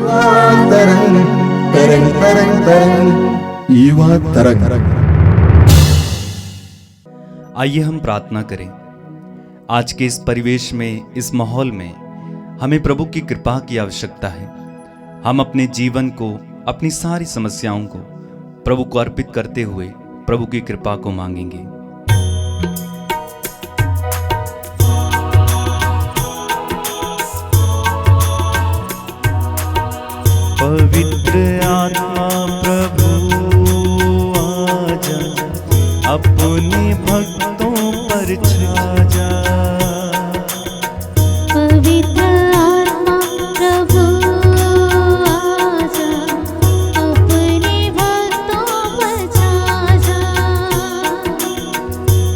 तरंग तरंग तरंग तरंग युवा तरंग। आइए हम प्रार्थना करें। आज के इस परिवेश में, इस माहौल में हमें प्रभु की कृपा की आवश्यकता है। हम अपने जीवन को, अपनी सारी समस्याओं को प्रभु को अर्पित करते हुए प्रभु की कृपा को मांगेंगे। पवित्र आत्मा प्रभु आजा, अपने भक्तों पर छा जा। पवित्र आत्मा प्रभु आजा, अपने भक्तों पर छा जा।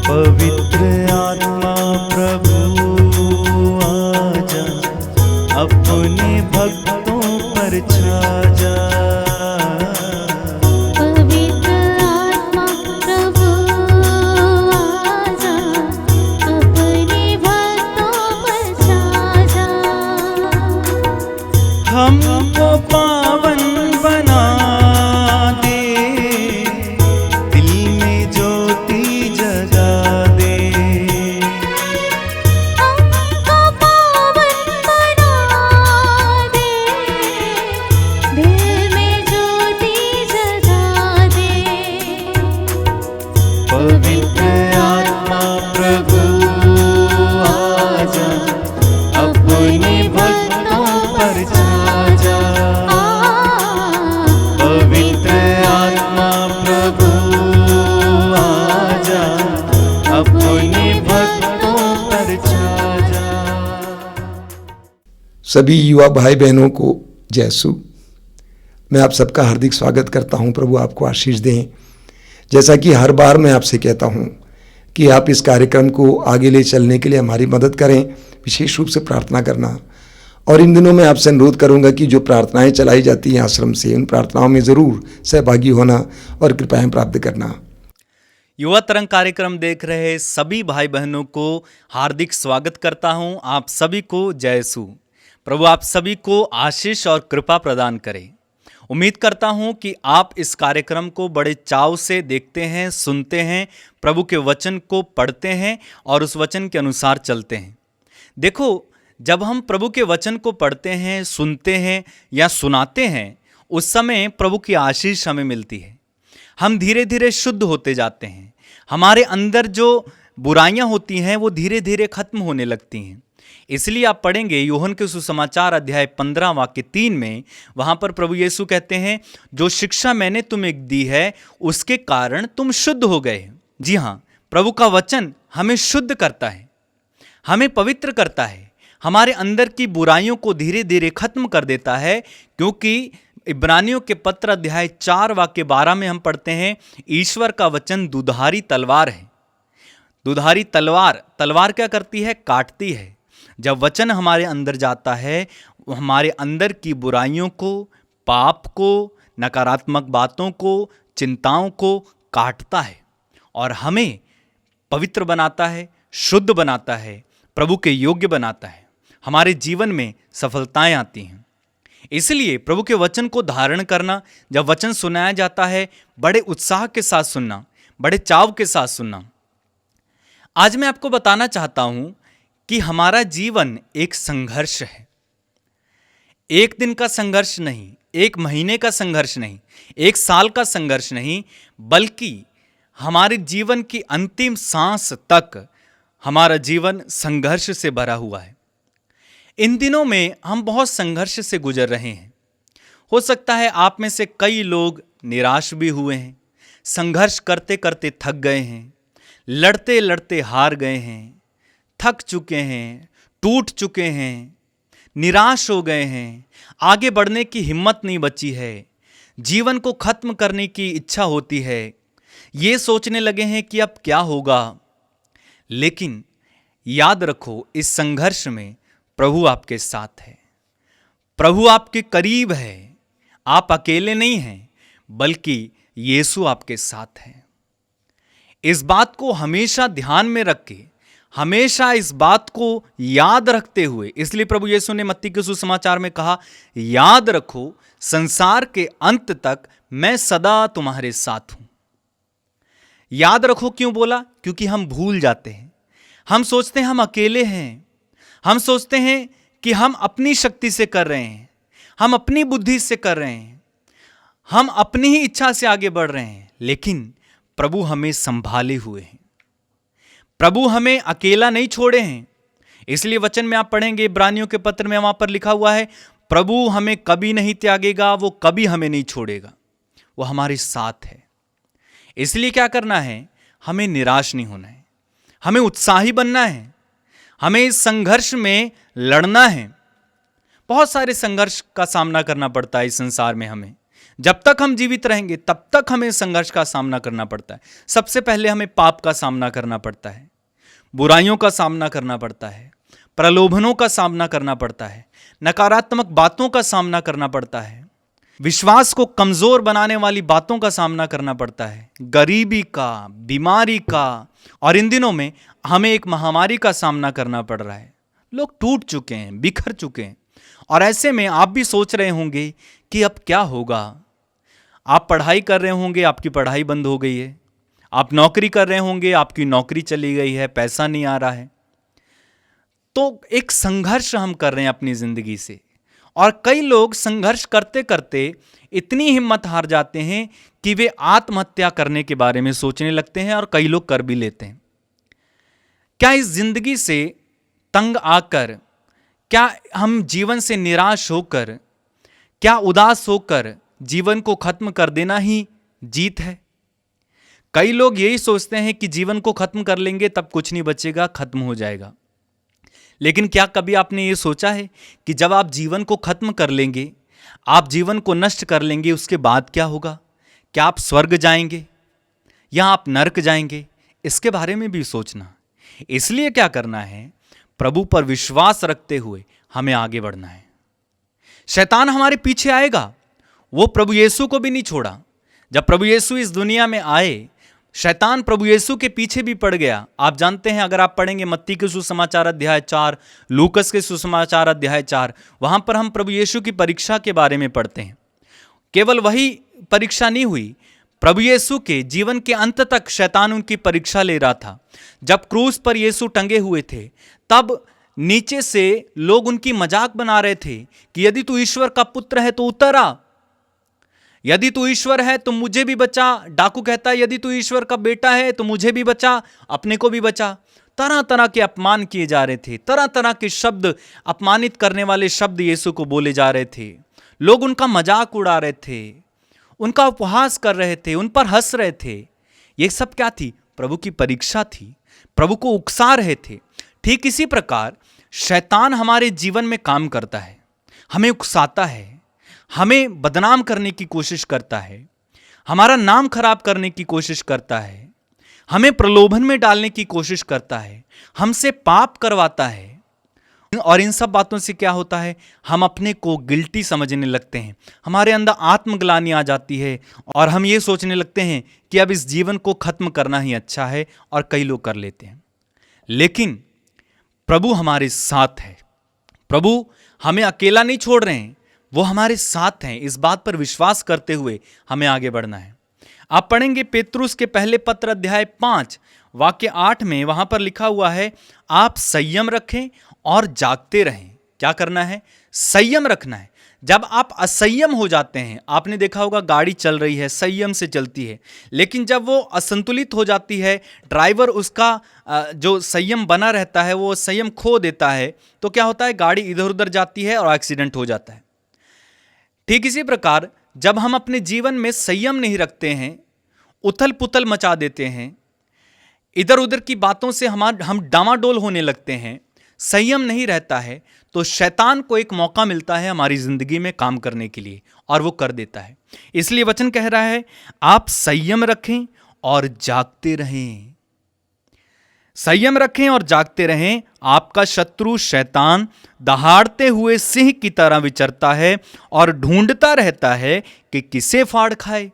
पवित्र आत्मा प्रभु आजा, अपने भक्तों पर छा जा। पवित्र आत्मा प्रभु आजा, अपने भक्तों पर छा जा। हमको पावन बना दे, दिल में ज्योति जगा दे। हमको पावन बना दे, दिल में ज्योति जगा दे। पवित्र आत्मा प्रभु आजा, अपने भक्तों पर छा जा। पवित्र आत्मा प्रभु आजा, अपने भक्तों पर छा जा। सभी युवा भाई बहनों को जय यीशु। मैं आप सबका हार्दिक स्वागत करता हूं। प्रभु आपको आशीष दें। जैसा कि हर बार मैं आपसे कहता हूं कि आप इस कार्यक्रम को आगे ले चलने के लिए हमारी मदद करें, विशेष रूप से प्रार्थना करना। और इन दिनों मैं आपसे अनुरोध करूंगा कि जो प्रार्थनाएं चलाई जाती हैं आश्रम से, उन प्रार्थनाओं में ज़रूर सहभागी होना और कृपाएं प्राप्त करना। युवा तरंग कार्यक्रम देख रहे सभी भाई बहनों को हार्दिक स्वागत करता हूं। आप सभी को जय यीशु। प्रभु आप सभी को आशीष और कृपा प्रदान करे। उम्मीद करता हूं कि आप इस कार्यक्रम को बड़े चाव से देखते हैं, सुनते हैं, प्रभु के वचन को पढ़ते हैं और उस वचन के अनुसार चलते हैं। देखो, जब हम प्रभु के वचन को पढ़ते हैं, सुनते हैं या सुनाते हैं, उस समय प्रभु की आशीष हमें मिलती है। हम धीरे धीरे शुद्ध होते जाते हैं। हमारे अंदर जो बुराइयां होती हैं वो धीरे धीरे खत्म होने लगती हैं। इसलिए आप पढ़ेंगे यूहन्ना के सुसमाचार अध्याय 15 वाक्य 3 में, वहां पर प्रभु यीशु कहते हैं, जो शिक्षा मैंने तुम्हें दी है उसके कारण तुम शुद्ध हो गए। जी हाँ, प्रभु का वचन हमें शुद्ध करता है, हमें पवित्र करता है, हमारे अंदर की बुराइयों को धीरे धीरे खत्म कर देता है। क्योंकि इब्रानियों के पत्र अध्याय 4 वाक्य 12 में हम पढ़ते हैं, ईश्वर का वचन दुधारी तलवार है। दुधारी तलवार क्या करती है? काटती है। जब वचन हमारे अंदर जाता है, वो हमारे अंदर की बुराइयों को, पाप को, नकारात्मक बातों को, चिंताओं को काटता है और हमें पवित्र बनाता है, शुद्ध बनाता है, प्रभु के योग्य बनाता है। हमारे जीवन में सफलताएं आती हैं। इसलिए प्रभु के वचन को धारण करना, जब वचन सुनाया जाता है, बड़े उत्साह के साथ सुनना, बड़े चाव के साथ सुनना। आज मैं आपको बताना चाहता हूं कि हमारा जीवन एक संघर्ष है। एक दिन का संघर्ष नहीं, एक महीने का संघर्ष नहीं, एक साल का संघर्ष नहीं, बल्कि हमारे जीवन की अंतिम सांस तक हमारा जीवन संघर्ष से भरा हुआ है। इन दिनों में हम बहुत संघर्ष से गुजर रहे हैं। हो सकता है आप में से कई लोग निराश भी हुए हैं, संघर्ष करते करते थक गए हैं, लड़ते लड़ते हार गए हैं, थक चुके हैं, टूट चुके हैं, निराश हो गए हैं, आगे बढ़ने की हिम्मत नहीं बची है, जीवन को खत्म करने की इच्छा होती है, ये सोचने लगे हैं कि अब क्या होगा। लेकिन याद रखो, इस संघर्ष में प्रभु आपके साथ है, प्रभु आपके करीब है। आप अकेले नहीं हैं, बल्कि यीशु आपके साथ है। इस बात को हमेशा ध्यान में रख के हमेशा इस बात को याद रखते हुए, इसलिए प्रभु यीशु ने मत्ती के सुसमाचार में कहा, याद रखो संसार के अंत तक मैं सदा तुम्हारे साथ हूं। याद रखो क्यों बोला? क्योंकि हम भूल जाते हैं, हम सोचते हैं हम अकेले हैं, हम सोचते हैं कि हम अपनी शक्ति से कर रहे हैं, हम अपनी बुद्धि से कर रहे हैं, हम अपनी ही इच्छा से आगे बढ़ रहे हैं। लेकिन प्रभु हमें संभाले हुए हैं, प्रभु हमें अकेला नहीं छोड़े हैं। इसलिए वचन में आप पढ़ेंगे, इब्रानियों के पत्र में वहां पर लिखा हुआ है, प्रभु हमें कभी नहीं त्यागेगा, वो कभी हमें नहीं छोड़ेगा, वो हमारे साथ है। इसलिए क्या करना है? हमें निराश नहीं होना है, हमें उत्साही बनना है, हमें इस संघर्ष में लड़ना है। बहुत सारे संघर्ष का सामना करना पड़ता है इस संसार में हमें। जब तक हम जीवित रहेंगे तब तक हमें संघर्ष का सामना करना पड़ता है। सबसे पहले हमें पाप का सामना करना पड़ता है, बुराइयों का सामना करना पड़ता है, प्रलोभनों का सामना करना पड़ता है, नकारात्मक बातों का सामना करना पड़ता है, विश्वास को कमजोर बनाने वाली बातों का सामना करना पड़ता है, गरीबी का, बीमारी का, और इन दिनों में हमें एक महामारी का सामना करना पड़ रहा है। लोग टूट चुके हैं, बिखर चुके हैं, और ऐसे में आप भी सोच रहे होंगे कि अब क्या होगा। आप पढ़ाई कर रहे होंगे, आपकी पढ़ाई बंद हो गई है, आप नौकरी कर रहे होंगे, आपकी नौकरी चली गई है, पैसा नहीं आ रहा है। तो एक संघर्ष हम कर रहे हैं अपनी जिंदगी से, और कई लोग संघर्ष करते करते इतनी हिम्मत हार जाते हैं कि वे आत्महत्या करने के बारे में सोचने लगते हैं, और कई लोग कर भी लेते हैं। क्या इस जिंदगी से तंग आकर, क्या हम जीवन से निराश होकर, क्या उदास होकर जीवन को खत्म कर देना ही जीत है? कई लोग यही सोचते हैं कि जीवन को खत्म कर लेंगे तब कुछ नहीं बचेगा, खत्म हो जाएगा। लेकिन क्या कभी आपने ये सोचा है कि जब आप जीवन को खत्म कर लेंगे, आप जीवन को नष्ट कर लेंगे, उसके बाद क्या होगा? क्या आप स्वर्ग जाएंगे या आप नरक जाएंगे? इसके बारे में भी सोचना। इसलिए क्या करना है? प्रभु पर विश्वास रखते हुए हमें आगे बढ़ना है। शैतान हमारे पीछे आएगा, वो प्रभु यीशु को भी नहीं छोड़ा। जब प्रभु यीशु इस दुनिया में आए, शैतान प्रभु यीशु के पीछे भी पड़ गया। आप जानते हैं, अगर आप पढ़ेंगे मत्ती के सुसमाचार अध्याय 4, लूकस के सुसमाचार अध्याय 4, वहां पर हम प्रभु यीशु की परीक्षा के बारे में पढ़ते हैं। केवल वही परीक्षा नहीं हुई, प्रभु यीशु के जीवन के अंत तक शैतान उनकी परीक्षा ले रहा था। जब क्रूस पर यीशु टंगे हुए थे, तब नीचे से लोग उनकी मजाक बना रहे थे कि यदि तू ईश्वर का पुत्र है तो उतर आ, यदि तू ईश्वर है तो मुझे भी बचा। डाकू कहता है, यदि तू ईश्वर का बेटा है तो मुझे भी बचा, अपने को भी बचा। तरह तरह के अपमान किए जा रहे थे, तरह तरह के शब्द, अपमानित करने वाले शब्द यीशु को बोले जा रहे थे। लोग उनका मजाक उड़ा रहे थे, उनका उपहास कर रहे थे, उन पर हंस रहे थे। ये सब क्या थी? प्रभु की परीक्षा थी, प्रभु को उकसा रहे थे। ठीक इसी प्रकार शैतान हमारे जीवन में काम करता है, हमें उकसाता है, हमें बदनाम करने की कोशिश करता है, हमारा नाम खराब करने की कोशिश करता है, हमें प्रलोभन में डालने की कोशिश करता है, हमसे पाप करवाता है। और इन सब बातों से क्या होता है? हम अपने को गिल्टी समझने लगते हैं, हमारे अंदर आत्मग्लानि आ जाती है, और हम ये सोचने लगते हैं कि अब इस जीवन को खत्म करना ही अच्छा है, और कई लोग कर लेते हैं। लेकिन प्रभु हमारे साथ है, प्रभु हमें अकेला नहीं छोड़ रहे हैं, वो हमारे साथ हैं। इस बात पर विश्वास करते हुए हमें आगे बढ़ना है। आप पढ़ेंगे पेतरुस के पहले पत्र अध्याय 5 वाक्य 8 में, वहां पर लिखा हुआ है, आप संयम रखें और जागते रहें। क्या करना है? संयम रखना है। जब आप असंयम हो जाते हैं, आपने देखा होगा गाड़ी चल रही है, संयम से चलती है, लेकिन जब वो असंतुलित हो जाती है, ड्राइवर उसका जो संयम बना रहता है वो संयम खो देता है, तो क्या होता है? गाड़ी इधर उधर जाती है और एक्सीडेंट हो जाता है। ठीक इसी प्रकार जब हम अपने जीवन में संयम नहीं रखते हैं, उथल पुथल मचा देते हैं, इधर उधर की बातों से हम डामाडोल होने लगते हैं, संयम नहीं रहता है, तो शैतान को एक मौका मिलता है हमारी जिंदगी में काम करने के लिए, और वो कर देता है। इसलिए वचन कह रहा है, आप संयम रखें और जागते रहें। संयम रखें और जागते रहें। आपका शत्रु शैतान दहाड़ते हुए सिंह की तरह विचरता है और ढूंढता रहता है कि किसे फाड़ खाए।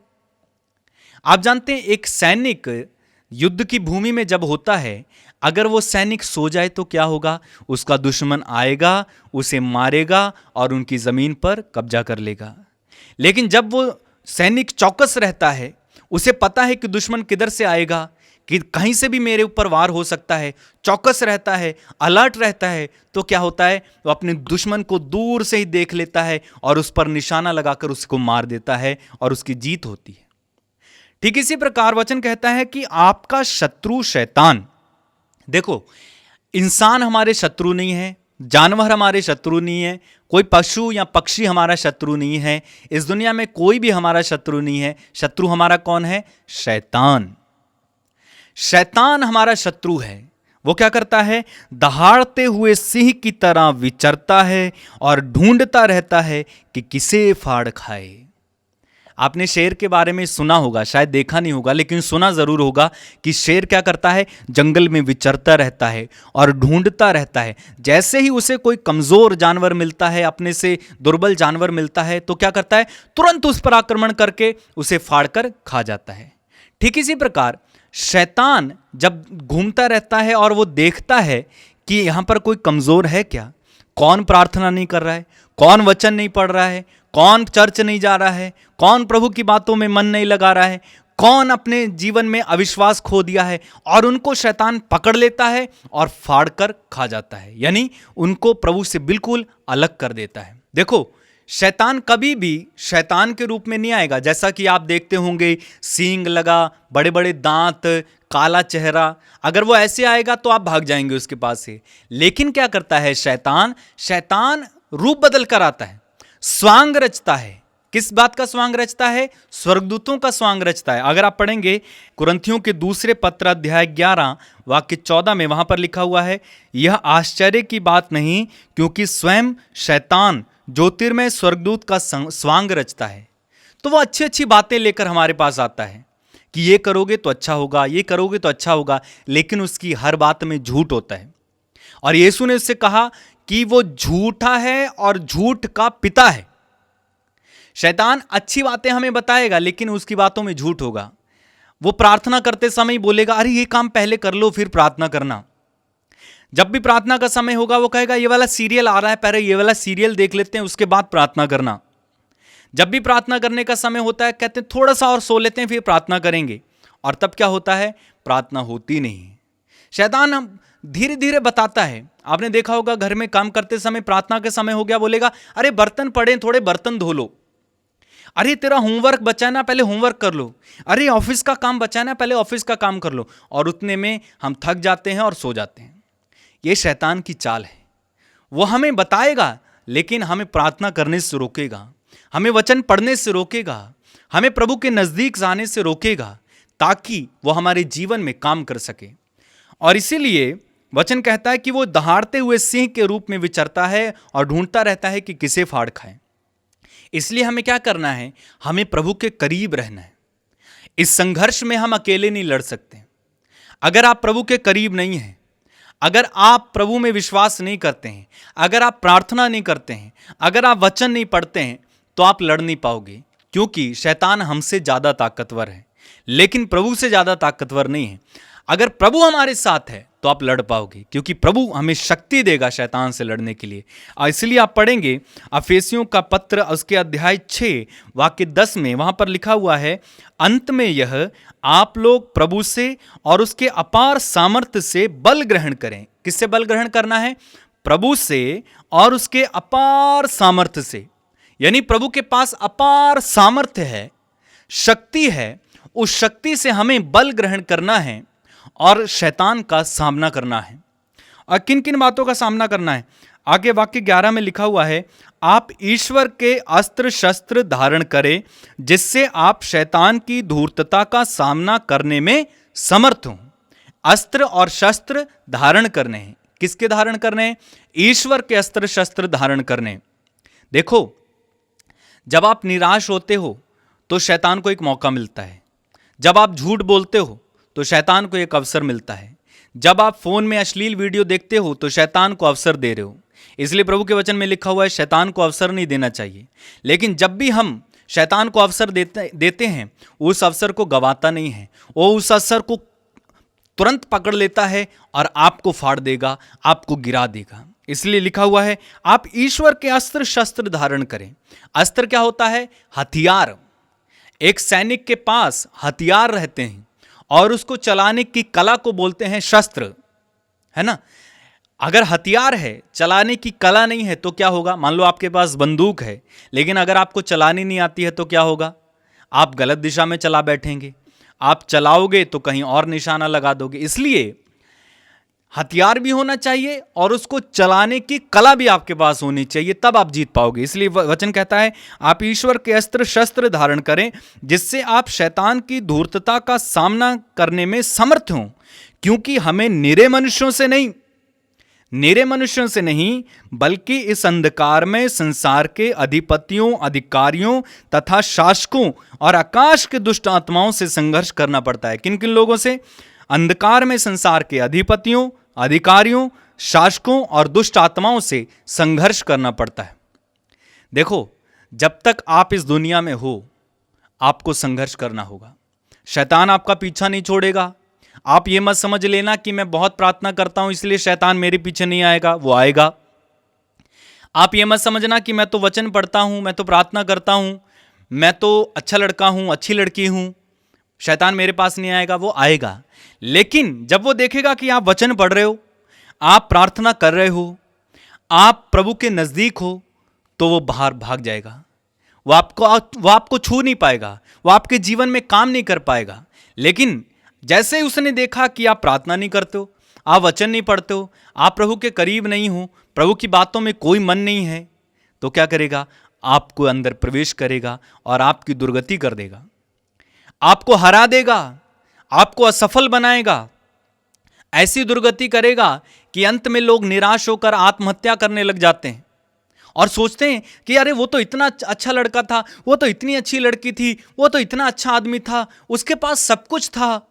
आप जानते हैं, एक सैनिक युद्ध की भूमि में जब होता है, अगर वो सैनिक सो जाए तो क्या होगा? उसका दुश्मन आएगा, उसे मारेगा और उनकी ज़मीन पर कब्जा कर लेगा। लेकिन जब वो सैनिक चौकस रहता है, उसे पता है कि दुश्मन किधर से आएगा, कि कहीं से भी मेरे ऊपर वार हो सकता है, चौकस रहता है, अलर्ट रहता है, तो क्या होता है? वो अपने दुश्मन को दूर से ही देख लेता है और उस पर निशाना लगाकर उसको मार देता है और उसकी जीत होती है। ठीक इसी प्रकार वचन कहता है कि आपका शत्रु शैतान, देखो, इंसान हमारे शत्रु नहीं है, जानवर हमारे शत्रु नहीं है, कोई पशु या पक्षी हमारा शत्रु नहीं है, इस दुनिया में कोई भी हमारा शत्रु नहीं है। शत्रु हमारा कौन है? शैतान। शैतान हमारा शत्रु है। वो क्या करता है? दहाड़ते हुए सिंह की तरह विचरता है और ढूंढता रहता है कि किसे फाड़ खाए। आपने शेर के बारे में सुना होगा, शायद देखा नहीं होगा, लेकिन सुना जरूर होगा कि शेर क्या करता है? जंगल में विचरता रहता है और ढूंढता रहता है। जैसे ही उसे कोई कमजोर जानवर मिलता है, अपने से दुर्बल जानवर मिलता है, तो क्या करता है? तुरंत उस पर आक्रमण करके उसे फाड़कर खा जाता है। ठीक इसी प्रकार शैतान जब घूमता रहता है और वो देखता है कि यहां पर कोई कमजोर है क्या, कौन प्रार्थना नहीं कर रहा है, कौन वचन नहीं पढ़ रहा है, कौन चर्च नहीं जा रहा है, कौन प्रभु की बातों में मन नहीं लगा रहा है, कौन अपने जीवन में अविश्वास खो दिया है, और उनको शैतान पकड़ लेता है और फाड़ कर खा जाता है, यानी उनको प्रभु से बिल्कुल अलग कर देता है। देखो, शैतान कभी भी शैतान के रूप में नहीं आएगा। जैसा कि आप देखते होंगे, सींग लगा, बड़े बड़े दांत, काला चेहरा, अगर वो ऐसे आएगा तो आप भाग जाएंगे उसके पास से। लेकिन क्या करता है शैतान? शैतान रूप बदल कर आता है, स्वांग रचता है। किस बात का स्वांग रचता है? स्वर्गदूतों का स्वांग रचता है। अगर आप पढ़ेंगे कुरिन्थियों के दूसरे पत्र अध्याय 11 वाक्य 14 में, वहां पर लिखा हुआ है, यह आश्चर्य की बात नहीं, क्योंकि स्वयं शैतान ज्योतिर्मय स्वर्गदूत का स्वांग रचता है। तो वो अच्छी अच्छी बातें लेकर हमारे पास आता है कि ये करोगे तो अच्छा होगा, ये करोगे तो अच्छा होगा, लेकिन उसकी हर बात में झूठ होता है। और यीशु ने उससे कहा कि वो झूठा है और झूठ का पिता है। शैतान अच्छी बातें हमें बताएगा, लेकिन उसकी बातों में झूठ होगा। वो प्रार्थना करते समय बोलेगा, अरे ये काम पहले कर लो फिर प्रार्थना करना। जब भी प्रार्थना का समय होगा वो कहेगा, ये वाला सीरियल आ रहा है, पहले ये वाला सीरियल देख लेते हैं, उसके बाद प्रार्थना करना। जब भी प्रार्थना करने का समय होता है, कहते हैं थोड़ा सा और सो लेते हैं फिर प्रार्थना करेंगे, और तब क्या होता है? प्रार्थना होती नहीं। शैतान धीरे धीरे बताता है। आपने देखा होगा, घर में काम करते समय प्रार्थना के समय हो गया, बोलेगा, अरे बर्तन पड़े, थोड़े बर्तन धो लो। अरे तेरा होमवर्क बचा ना, पहले होमवर्क कर लो। अरे ऑफिस का काम बचा ना, पहले ऑफिस का काम कर लो। और उतने में हम थक जाते हैं और सो जाते हैं। ये शैतान की चाल है। वो हमें बताएगा, लेकिन हमें प्रार्थना करने से रोकेगा, हमें वचन पढ़ने से रोकेगा, हमें प्रभु के नजदीक जाने से रोकेगा, ताकि वो हमारे जीवन में काम कर सके। और इसीलिए वचन कहता है कि वो दहाड़ते हुए सिंह के रूप में विचरता है और ढूंढता रहता है कि किसे फाड़ खाए। इसलिए हमें क्या करना है? हमें प्रभु के करीब रहना है। इस संघर्ष में हम अकेले नहीं लड़ सकते। अगर आप प्रभु के करीब नहीं हैं, अगर आप प्रभु में विश्वास नहीं करते हैं, अगर आप प्रार्थना नहीं करते हैं, अगर आप वचन नहीं पढ़ते हैं, तो आप लड़ नहीं पाओगे। क्योंकि शैतान हमसे ज्यादा ताकतवर है, लेकिन प्रभु से ज्यादा ताकतवर नहीं है। अगर प्रभु हमारे साथ है तो आप लड़ पाओगे, क्योंकि प्रभु हमें शक्ति देगा शैतान से लड़ने के लिए। इसलिए आप पढ़ेंगे अफेसियों का पत्र उसके अध्याय 6 वाक्य 10 में, वहां पर लिखा हुआ है, अंत में यह आप लोग प्रभु से और उसके अपार सामर्थ्य से बल ग्रहण करें। किससे बल ग्रहण करना है? प्रभु से और उसके अपार सामर्थ्य से। यानी प्रभु के पास अपार सामर्थ्य है, शक्ति है। उस शक्ति से हमें बल ग्रहण करना है और शैतान का सामना करना है। और किन किन बातों का सामना करना है? आगे वाक्य 11 में लिखा हुआ है, आप ईश्वर के अस्त्र शस्त्र धारण करें, जिससे आप शैतान की धूर्तता का सामना करने में समर्थ हों। अस्त्र और शस्त्र धारण करने हैं। किसके धारण करने हैं? ईश्वर के अस्त्र शस्त्र धारण करने। देखो, जब आप निराश होते हो तो शैतान को एक मौका मिलता है। जब आप झूठ बोलते हो तो शैतान को एक अवसर मिलता है। जब आप फोन में अश्लील वीडियो देखते हो तो शैतान को अवसर दे रहे हो। इसलिए प्रभु के वचन में लिखा हुआ है, शैतान को अवसर नहीं देना चाहिए। लेकिन जब भी हम शैतान को अवसर देते हैं, उस अवसर को गवाता नहीं है। वो उस अवसर को तुरंत पकड़ लेता है और आपको फाड़ देगा, आपको गिरा देगा। इसलिए लिखा हुआ है आप ईश्वर के अस्त्र शस्त्र धारण करें। अस्त्र क्या होता है? हथियार। एक सैनिक के पास हथियार रहते हैं और उसको चलाने की कला को बोलते हैं शस्त्र, है ना। अगर हथियार है, चलाने की कला नहीं है तो क्या होगा? मान लो आपके पास बंदूक है, लेकिन अगर आपको चलानी नहीं आती है तो क्या होगा? आप गलत दिशा में चला बैठेंगे, आप चलाओगे तो कहीं और निशाना लगा दोगे। इसलिए हथियार भी होना चाहिए और उसको चलाने की कला भी आपके पास होनी चाहिए, तब आप जीत पाओगे। इसलिए वचन कहता है आप ईश्वर के अस्त्र शस्त्र धारण करें जिससे आप शैतान की धूर्तता का सामना करने में समर्थ हों, क्योंकि हमें निरे मनुष्यों से नहीं बल्कि इस अंधकार में संसार के अधिपतियों, अधिकारियों तथा शासकों और आकाश के दुष्ट आत्माओं से संघर्ष करना पड़ता है। किन किन लोगों से? अंधकार में संसार के अधिपतियों, अधिकारियों, शासकों और दुष्ट आत्माओं से संघर्ष करना पड़ता है। देखो, जब तक आप इस दुनिया में हो आपको संघर्ष करना होगा। शैतान आपका पीछा नहीं छोड़ेगा। आप ये मत समझ लेना कि मैं बहुत प्रार्थना करता हूं इसलिए शैतान मेरे पीछे नहीं आएगा, वो आएगा। आप ये मत समझना कि मैं तो वचन पढ़ता हूं, मैं तो प्रार्थना करता हूं, मैं तो अच्छा लड़का हूं, अच्छी लड़की हूं, शैतान मेरे पास नहीं आएगा, वो आएगा। लेकिन जब वो देखेगा कि आप वचन पढ़ रहे हो, आप प्रार्थना कर रहे हो, आप प्रभु के नजदीक हो, तो वो बाहर भाग जाएगा। वो आपको छू नहीं पाएगा, वो आपके जीवन में काम नहीं कर पाएगा। लेकिन जैसे ही उसने देखा कि आप प्रार्थना नहीं करते हो, आप वचन नहीं पढ़ते हो, आप प्रभु के करीब नहीं हो, प्रभु की बातों में कोई मन नहीं है, तो क्या करेगा? आपको अंदर प्रवेश करेगा और आपकी दुर्गति कर देगा, आपको हरा देगा, आपको असफल बनाएगा। ऐसी दुर्गति करेगा कि अंत में लोग निराश होकर आत्महत्या करने लग जाते हैं और सोचते हैं कि अरे वो तो इतना अच्छा लड़का था, वो तो इतनी अच्छी लड़की थी, वो तो इतना अच्छा आदमी था, उसके पास सब कुछ था,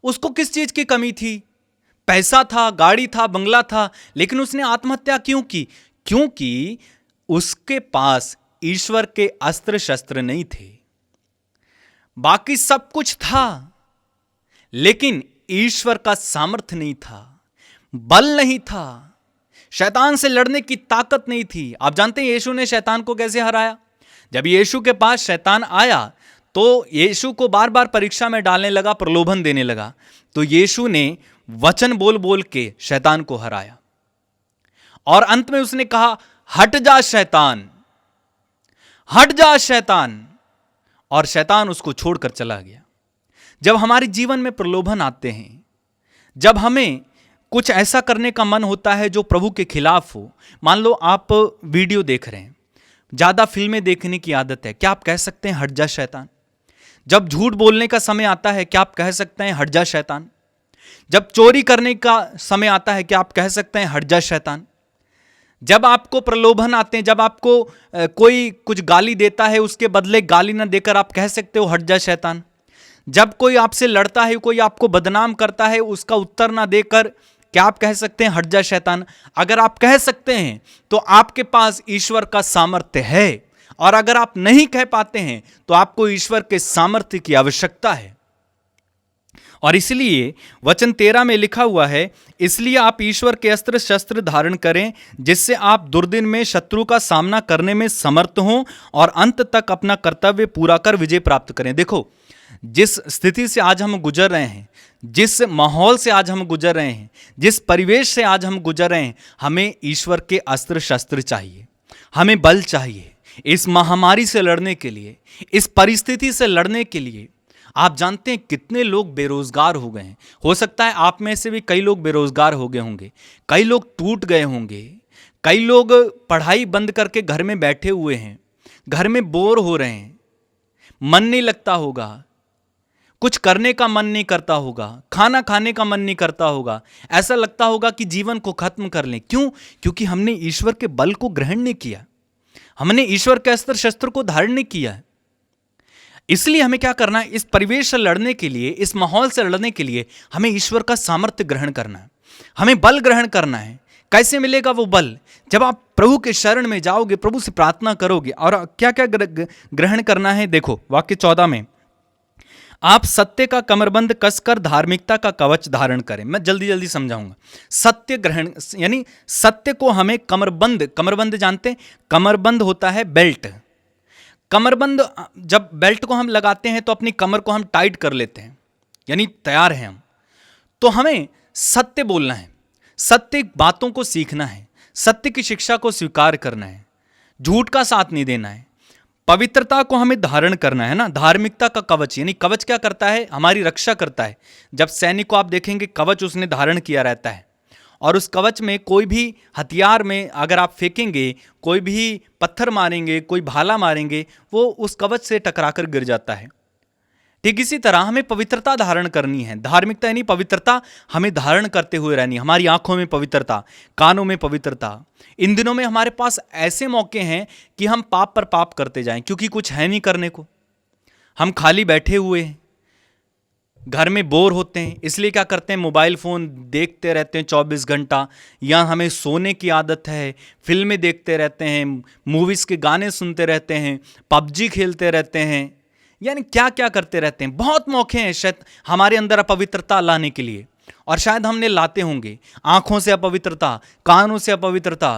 उसको किस चीज की कमी थी? पैसा था, गाड़ी था, बंगला था, लेकिन उसने आत्महत्या क्यों की? क्योंकि उसके पास ईश्वर के अस्त्र शस्त्र नहीं थे। बाकी सब कुछ था लेकिन ईश्वर का सामर्थ्य नहीं था, बल नहीं था, शैतान से लड़ने की ताकत नहीं थी। आप जानते हैं यीशु ने शैतान को कैसे हराया? जब यीशु के पास शैतान आया तो यीशु को बार बार परीक्षा में डालने लगा, प्रलोभन देने लगा, तो यीशु ने वचन बोल बोल के शैतान को हराया और अंत में उसने कहा हट जा शैतान, हट जा शैतान, और शैतान उसको छोड़कर चला गया। जब हमारे जीवन में प्रलोभन आते हैं, जब हमें कुछ ऐसा करने का मन होता है जो प्रभु के खिलाफ हो, मान लो आप वीडियो देख रहे हैं, ज्यादा फिल्में देखने की आदत है, क्या आप कह सकते हैं हट जा शैतान? जब झूठ बोलने का समय आता है क्या आप कह सकते हैं हट जा शैतान? जब चोरी करने का समय आता है क्या आप कह सकते हैं हट जा शैतान? जब आपको प्रलोभन आते हैं, जब आपको कोई कुछ गाली देता है उसके बदले गाली ना देकर आप कह सकते हो हट जा शैतान? जब कोई आपसे लड़ता है, कोई आपको बदनाम करता है, उसका उत्तर ना देकर क्या आप कह सकते हैं हट जा शैतान? अगर आप कह सकते हैं तो आपके पास ईश्वर का सामर्थ्य है, और अगर आप नहीं कह पाते हैं तो आपको ईश्वर के सामर्थ्य की आवश्यकता है। और इसलिए वचन 13 में लिखा हुआ है, इसलिए आप ईश्वर के अस्त्र शस्त्र धारण करें जिससे आप दुर्दिन में शत्रु का सामना करने में समर्थ हों और अंत तक अपना कर्तव्य पूरा कर विजय प्राप्त करें। देखो, जिस स्थिति से आज हम गुजर रहे हैं, जिस माहौल से आज हम गुजर रहे हैं, जिस परिवेश से आज हम गुजर रहे हैं, हमें ईश्वर के अस्त्र शस्त्र चाहिए, हमें बल चाहिए इस महामारी से लड़ने के लिए, इस परिस्थिति से लड़ने के लिए। आप जानते हैं कितने लोग बेरोजगार हो गए हैं। हो सकता है आप में से भी कई लोग बेरोजगार हो गए होंगे, कई लोग टूट गए होंगे, कई लोग पढ़ाई बंद करके घर में बैठे हुए हैं, घर में बोर हो रहे हैं, मन नहीं लगता होगा, कुछ करने का मन नहीं करता होगा, खाना खाने का मन नहीं करता होगा, ऐसा लगता होगा कि जीवन को खत्म कर लें। क्यों? क्योंकि हमने ईश्वर के बल को ग्रहण नहीं किया, हमने ईश्वर के अस्त्र शस्त्र को धारण नहीं किया। इसलिए हमें क्या करना है? इस परिवेश से लड़ने के लिए, इस माहौल से लड़ने के लिए हमें ईश्वर का सामर्थ्य ग्रहण करना है, हमें बल ग्रहण करना है। कैसे मिलेगा वो बल? जब आप प्रभु के शरण में जाओगे, प्रभु से प्रार्थना करोगे। और क्या क्या ग्रहण करना है? देखो वाक्य 14 में, आप सत्य का कमरबंद कसकर धार्मिकता का कवच धारण करें। मैं जल्दी जल्दी समझाऊंगा। सत्य ग्रहण यानी सत्य को हमें कमरबंद, कमरबंद जानते हैं, कमरबंद होता है बेल्ट। कमरबंद, जब बेल्ट को हम लगाते हैं तो अपनी कमर को हम टाइट कर लेते हैं, यानी तैयार हैं हम। तो हमें सत्य बोलना है, सत्य बातों को सीखना है, सत्य की शिक्षा को स्वीकार करना है, झूठ का साथ नहीं देना है, पवित्रता को हमें धारण करना है ना। धार्मिकता का कवच, यानी कवच क्या करता है, हमारी रक्षा करता है। जब सैनिक को आप देखेंगे कवच उसने धारण किया रहता है, और उस कवच में कोई भी हथियार में अगर आप फेंकेंगे, कोई भी पत्थर मारेंगे, कोई भाला मारेंगे, वो उस कवच से टकराकर गिर जाता है। ठीक इसी तरह हमें पवित्रता धारण करनी है। धार्मिकता यानी पवित्रता हमें धारण करते हुए रहनी। हमारी आंखों में पवित्रता, कानों में पवित्रता। इन दिनों में हमारे पास ऐसे मौके हैं कि हम पाप पर पाप करते जाएं, क्योंकि कुछ है नहीं करने को। हम खाली बैठे हुए हैं, घर में बोर होते हैं, इसलिए क्या करते हैं, मोबाइल फ़ोन देखते रहते हैं 24 घंटा, या हमें सोने की आदत है, फिल्में देखते रहते हैं, मूवीज़ के गाने सुनते रहते हैं, पबजी खेलते रहते हैं, यानी क्या क्या करते रहते हैं। बहुत मौके हैं शायद हमारे अंदर अपवित्रता लाने के लिए, और शायद हमने लाते होंगे। आंखों से अपवित्रता, कानों से अपवित्रता,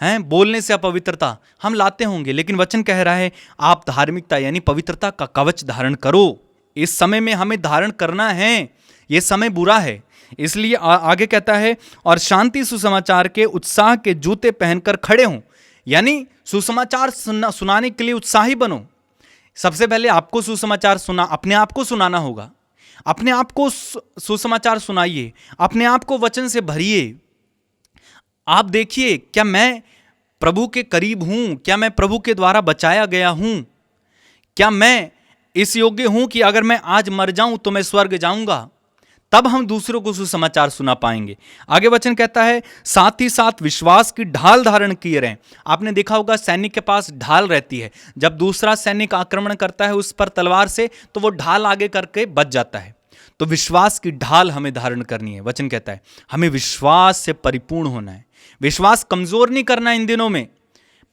हैं, बोलने से अपवित्रता हम लाते होंगे। लेकिन वचन कह रहा है आप धार्मिकता यानी पवित्रता का कवच धारण करो। इस समय में हमें धारण करना है, ये समय बुरा है। इसलिए आगे कहता है, और शांति सुसमाचार के उत्साह के जूते पहनकर खड़े हों, यानी सुसमाचार सुनाने के लिए उत्साही बनो। सबसे पहले आपको सुसमाचार अपने आप को सुनाना होगा। अपने आप को सुसमाचार सुनाइए, अपने आप को वचन से भरिए। आप देखिए, क्या मैं प्रभु के करीब हूं? क्या मैं प्रभु के द्वारा बचाया गया हूं? क्या मैं इस योग्य हूं कि अगर मैं आज मर जाऊं तो मैं स्वर्ग जाऊंगा? तब हम दूसरों को सुसमाचार सुना पाएंगे। आगे वचन कहता है, साथ ही साथ विश्वास की ढाल धारण किए रहें। आपने देखा होगा सैनिक के पास ढाल रहती है। जब दूसरा सैनिक आक्रमण करता है उस पर तलवार से, तो वो ढाल आगे करके बच जाता है। तो विश्वास की ढाल हमें धारण करनी है। वचन कहता है हमें विश्वास से परिपूर्ण होना है। विश्वास कमजोर नहीं करना। इन दिनों में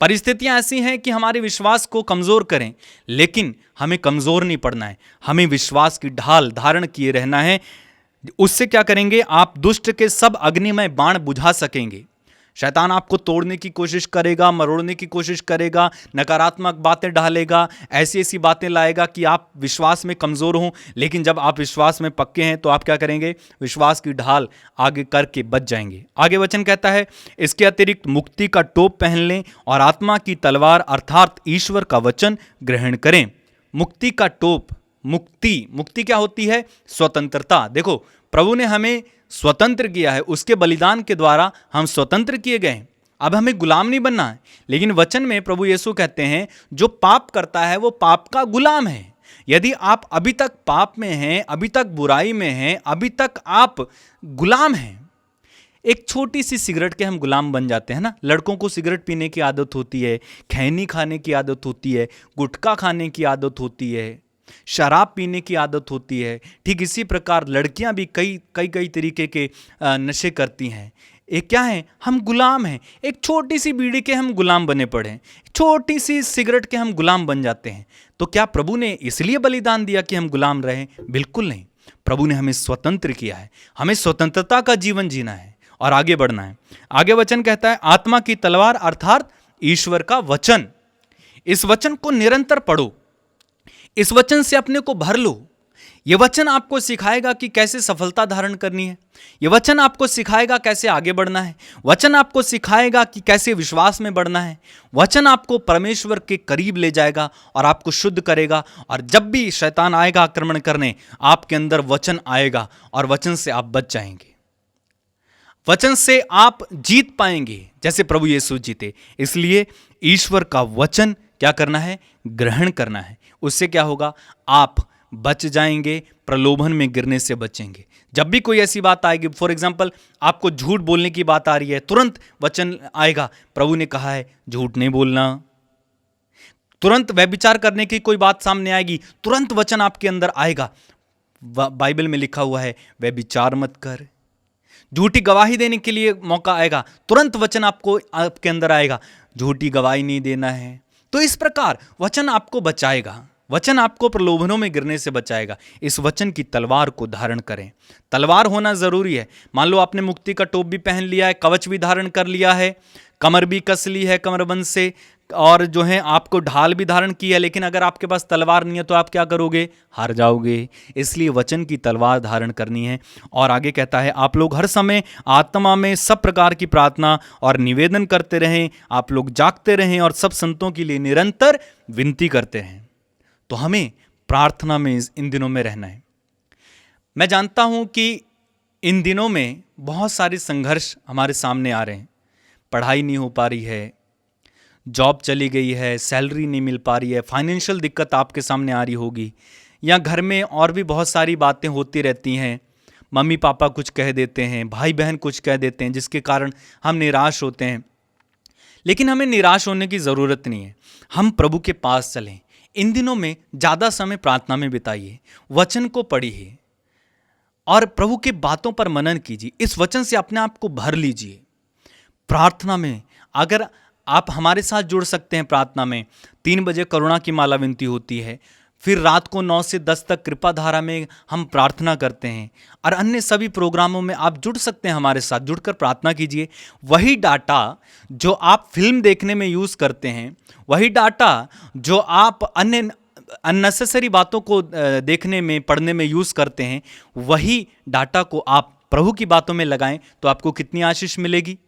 परिस्थितियां ऐसी हैं कि हमारे विश्वास को कमजोर करें, लेकिन हमें कमजोर नहीं पड़ना है। हमें विश्वास की ढाल धारण किए रहना है। उससे क्या करेंगे, आप दुष्ट के सब अग्निमय बाण बुझा सकेंगे। शैतान आपको तोड़ने की कोशिश करेगा, मरोड़ने की कोशिश करेगा, नकारात्मक बातें डालेगा, ऐसी ऐसी बातें लाएगा कि आप विश्वास में कमज़ोर हों। लेकिन जब आप विश्वास में पक्के हैं तो आप क्या करेंगे, विश्वास की ढाल आगे करके बच जाएंगे। आगे वचन कहता है, इसके अतिरिक्त मुक्ति का टोप पहन लें और आत्मा की तलवार अर्थात ईश्वर का वचन ग्रहण करें। मुक्ति का टोप, मुक्ति क्या होती है, स्वतंत्रता। देखो, प्रभु ने हमें स्वतंत्र किया है, उसके बलिदान के द्वारा हम स्वतंत्र किए गए। अब हमें गुलाम नहीं बनना है। लेकिन वचन में प्रभु यीशु कहते हैं जो पाप करता है वो पाप का गुलाम है। यदि आप अभी तक पाप में हैं, अभी तक बुराई में हैं, अभी तक आप गुलाम हैं। एक छोटी सी सिगरेट के हम गुलाम बन जाते हैं ना। लड़कों को सिगरेट पीने की आदत होती है, खैनी खाने की आदत होती है, गुटखा खाने की आदत होती है, शराब पीने की आदत होती है। ठीक इसी प्रकार लड़कियां भी कई तरीके के नशे करती हैं। एक क्या है, हम गुलाम हैं। एक छोटी सी बीड़ी के हम गुलाम बने पड़े हैं, छोटी सी सिगरेट के हम गुलाम बन जाते हैं। तो क्या प्रभु ने इसलिए बलिदान दिया कि हम गुलाम रहें? बिल्कुल नहीं। प्रभु ने हमें स्वतंत्र किया है। हमें स्वतंत्रता का जीवन जीना है और आगे बढ़ना है। आगे वचन कहता है, आत्मा की तलवार अर्थात ईश्वर का वचन। इस वचन को निरंतर पढ़ो, इस वचन से अपने को भर लो। यह वचन आपको सिखाएगा कि कैसे सफलता धारण करनी है। यह वचन आपको सिखाएगा कैसे आगे बढ़ना है। वचन आपको सिखाएगा कि कैसे विश्वास में बढ़ना है। वचन आपको परमेश्वर के करीब ले जाएगा और आपको शुद्ध करेगा। और जब भी शैतान आएगा आक्रमण करने, आपके अंदर वचन आएगा और वचन से आप बच जाएंगे। वचन से आप जीत पाएंगे जैसे प्रभु यीशु जीते। इसलिए ईश्वर का वचन क्या करना है, ग्रहण करना है। उससे क्या होगा, आप बच जाएंगे, प्रलोभन में गिरने से बचेंगे। जब भी कोई ऐसी बात आएगी, फॉर एग्जाम्पल आपको झूठ बोलने की बात आ रही है, तुरंत वचन आएगा, प्रभु ने कहा है झूठ नहीं बोलना। तुरंत व्यभिचार करने की कोई बात सामने आएगी, तुरंत वचन आपके अंदर आएगा। बाइबल में लिखा हुआ है व्यभिचार मत कर। झूठी गवाही देने के लिए मौका आएगा, तुरंत वचन आपके अंदर आएगा, झूठी गवाही नहीं देना है। तो इस प्रकार वचन आपको बचाएगा। वचन आपको प्रलोभनों में गिरने से बचाएगा। इस वचन की तलवार को धारण करें। तलवार होना जरूरी है। मान लो आपने मुक्ति का टोप भी पहन लिया है, कवच भी धारण कर लिया है, कमर भी कस ली है कमरबंद से, और जो है आपको ढाल भी धारण की है, लेकिन अगर आपके पास तलवार नहीं है तो आप क्या करोगे? हार जाओगे। इसलिए वचन की तलवार धारण करनी है। और आगे कहता है, आप लोग हर समय आत्मा में सब प्रकार की प्रार्थना और निवेदन करते रहें, आप लोग जागते रहें और सब संतों के लिए निरंतर विनती करते हैं। तो हमें प्रार्थना में इन दिनों में रहना है। मैं जानता हूं कि इन दिनों में बहुत सारे संघर्ष हमारे सामने आ रहे हैं। पढ़ाई नहीं हो पा रही है, जॉब चली गई है, सैलरी नहीं मिल पा रही है, फाइनेंशियल दिक्कत आपके सामने आ रही होगी, या घर में और भी बहुत सारी बातें होती रहती हैं। मम्मी पापा कुछ कह देते हैं, भाई बहन कुछ कह देते हैं, जिसके कारण हम निराश होते हैं। लेकिन हमें निराश होने की ज़रूरत नहीं है। हम प्रभु के पास चलें। इन दिनों में ज़्यादा समय प्रार्थना में बिताइए, वचन को पढ़िए और प्रभु के बातों पर मनन कीजिए। इस वचन से अपने आप को भर लीजिए। प्रार्थना में अगर आप हमारे साथ जुड़ सकते हैं, प्रार्थना में 3 बजे करुणा की माला विनती होती है, फिर रात को 9 से 10 तक कृपा धारा में हम प्रार्थना करते हैं, और अन्य सभी प्रोग्रामों में आप जुड़ सकते हैं। हमारे साथ जुड़कर प्रार्थना कीजिए। वही डाटा जो आप फिल्म देखने में यूज़ करते हैं, वही डाटा जो आप अन्य अननेसेसरी बातों को देखने में, पढ़ने में यूज़ करते हैं, वही डाटा को आप प्रभु की बातों में लगाएं तो आपको कितनी आशीष मिलेगी,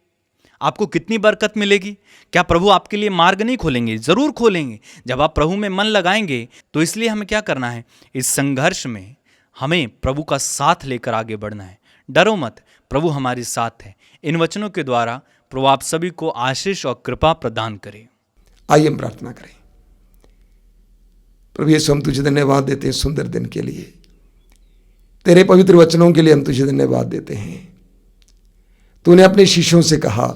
आपको कितनी बरकत मिलेगी। क्या प्रभु आपके लिए मार्ग नहीं खोलेंगे? ज़रूर खोलेंगे। जब आप प्रभु में मन लगाएंगे तो इसलिए हमें क्या करना है? इस संघर्ष में हमें प्रभु का साथ लेकर आगे बढ़ना है। डरो मत, प्रभु हमारे साथ है। इन वचनों के द्वारा प्रभु आप सभी को आशीष और कृपा प्रदान करे। आइए हम प्रार्थना करें। प्रभु यीशु, हम तुझे धन्यवाद देते हैं सुंदर दिन के लिए, तेरे पवित्र वचनों के लिए हम तुझे धन्यवाद देते हैं। तूने अपने शिष्यों से कहा,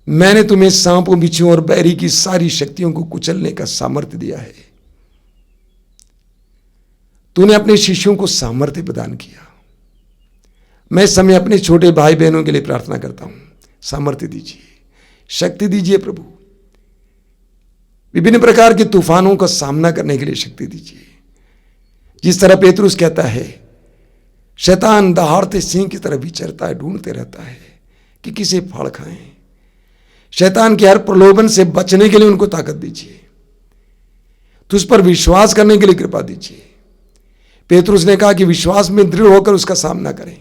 मैंने तुम्हें सांपों, बिच्छुओं और बैरी की सारी शक्तियों को कुचलने का सामर्थ्य दिया है। तूने अपने शिष्यों को सामर्थ्य प्रदान किया। मैं इस समय अपने छोटे भाई बहनों के लिए प्रार्थना करता हूं, सामर्थ्य दीजिए, शक्ति दीजिए प्रभु। विभिन्न प्रकार के तूफानों का सामना करने के लिए शक्ति दीजिए। जिस तरह पेतरुस कहता है, शैतान दहाड़ते सिंह की तरह विचरता है, ढूंढते रहता है कि किसे फाड़ खाएं। शैतान के हर प्रलोभन से बचने के लिए उनको ताकत दीजिए। तुझ पर विश्वास करने के लिए कृपा दीजिए। पेतरुस ने कहा कि विश्वास में दृढ़ होकर उसका सामना करें।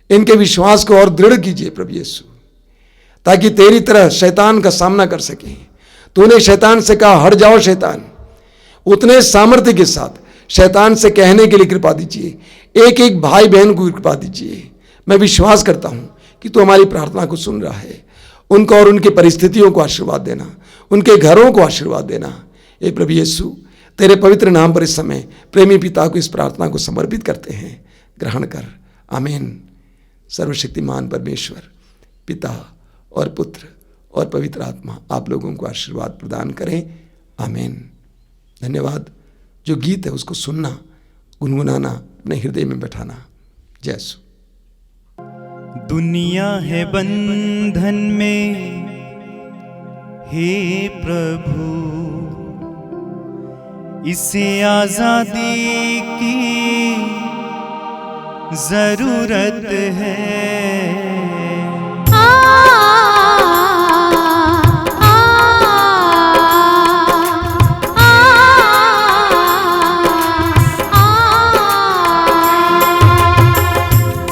इनके विश्वास को और दृढ़ कीजिए प्रभु यीशु, ताकि तेरी तरह शैतान का सामना कर सकें। तूने शैतान से कहा, हट जाओ शैतान। उतने सामर्थ्य के साथ शैतान से कहने के लिए कृपा दीजिए। एक एक भाई बहन को कृपा दीजिए। मैं विश्वास करता हूं कि तू हमारी प्रार्थना को सुन रहा है। उनको और उनकी परिस्थितियों को आशीर्वाद देना, उनके घरों को आशीर्वाद देना। हे प्रभु यीशु, तेरे पवित्र नाम पर इस समय प्रेमी पिता को इस प्रार्थना को समर्पित करते हैं। ग्रहण कर। आमीन। सर्वशक्तिमान परमेश्वर पिता और पुत्र और पवित्र आत्मा आप लोगों को आशीर्वाद प्रदान करें। आमीन। धन्यवाद। जो गीत है उसको सुनना, गुनगुनाना, अपने हृदय में बैठाना। जय यीशु। दुनिया है बंधन में, हे प्रभु इसे आजादी की जरूरत है।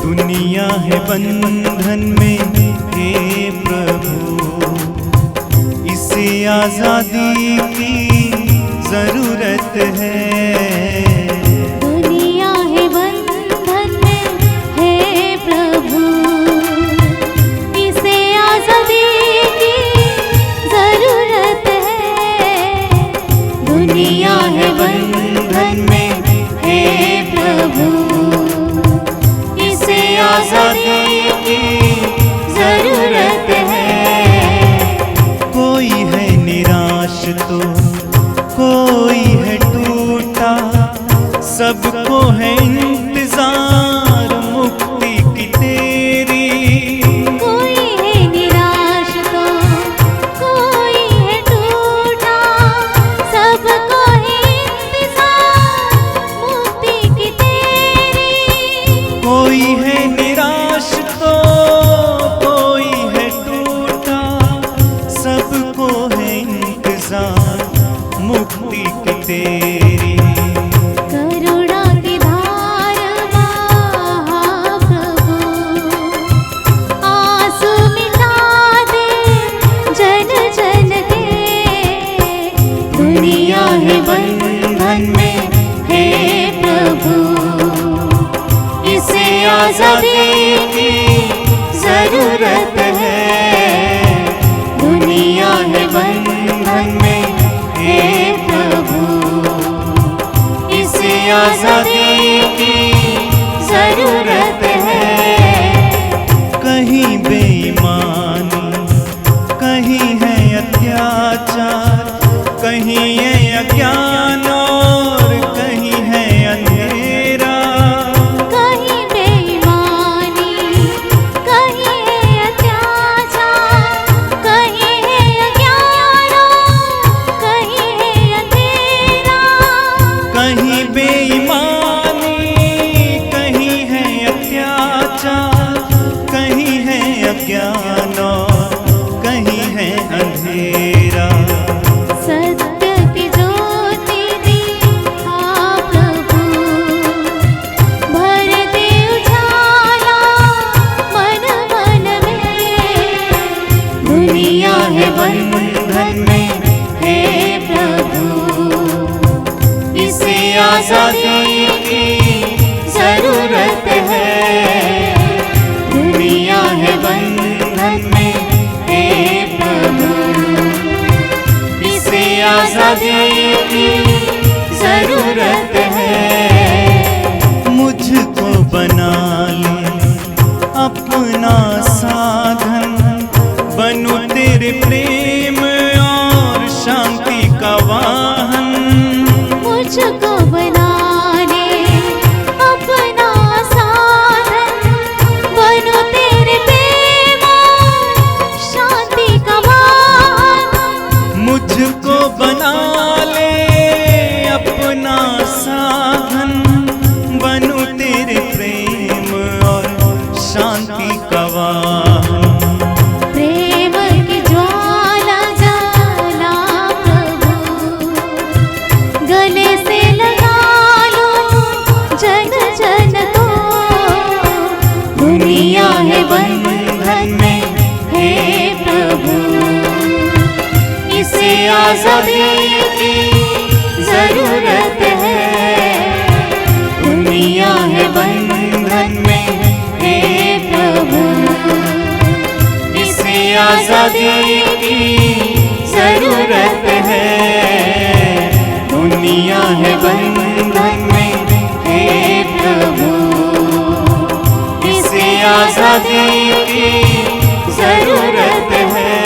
दुनिया है बंधन में, हे प्रभु इसे आजादी की जरूरत है। दुनिया है बंधन में, हे प्रभु इसे आजादी की जरूरत है। दुनिया है बंधन में, हे प्रभु इसे आजादी की जरूरत है। कोई है निराश तो कोई है टूटा, सबको है इंतजार मुक्ति की तेरी। कोई है निराश तो कोई है टूटा, सबको है मुक्ति की तेरी। करुणा की धार महाप्रभु, आंसू मिटा दे जन जन के। दुनिया है बंधन में हे प्रभु, इसे आजादी की जरूरत है। दुनिया है बंधन में हे प्रभु, इसे आजादी की जरूरत है। कहीं बेईमानी, कहीं है अत्याचार, कहीं है अज्ञान और कहीं है अंधेरा। कहीं बेईमानी, कहीं है अत्याचार, कहीं है अज्ञान, कहीं है अंधेरा। कहीं बेईमानी, कहीं है अत्याचार, कहीं है अज्ञान और कहीं है अंधेरा। सत्य की ज्योति दिखा प्रभु, भर दे उजाला मन मन में। दुनिया है बंधन में हे प्रभु, इसे आजादी की जरूरत है। दुनिया है बंधन में हे प्रभु, इसे आजादी की जरूरत है। मुझको बना ले अपना साधन, बनूं तेरे प्रेम और शांति का वाहन। मुझको बना ले अपना साधन, बनूं तेरे प्रेम और शांति का वाहन। मुझको बना ले अपना साधन, बनूं तेरे प्रेम और शांति का वाहन। प्रेम की ज्वाला जला प्रभु, गले से लगा लो जन जन को। दुनिया है बंधन में हे प्रभु, इसे आजादी की जरूरत है। दुनिया है बंधन में हे प्रभु, इसे आजादी की जरूरत है। दुनिया है बंधन में हे प्रभु, इसे आजादी की जरूरत है।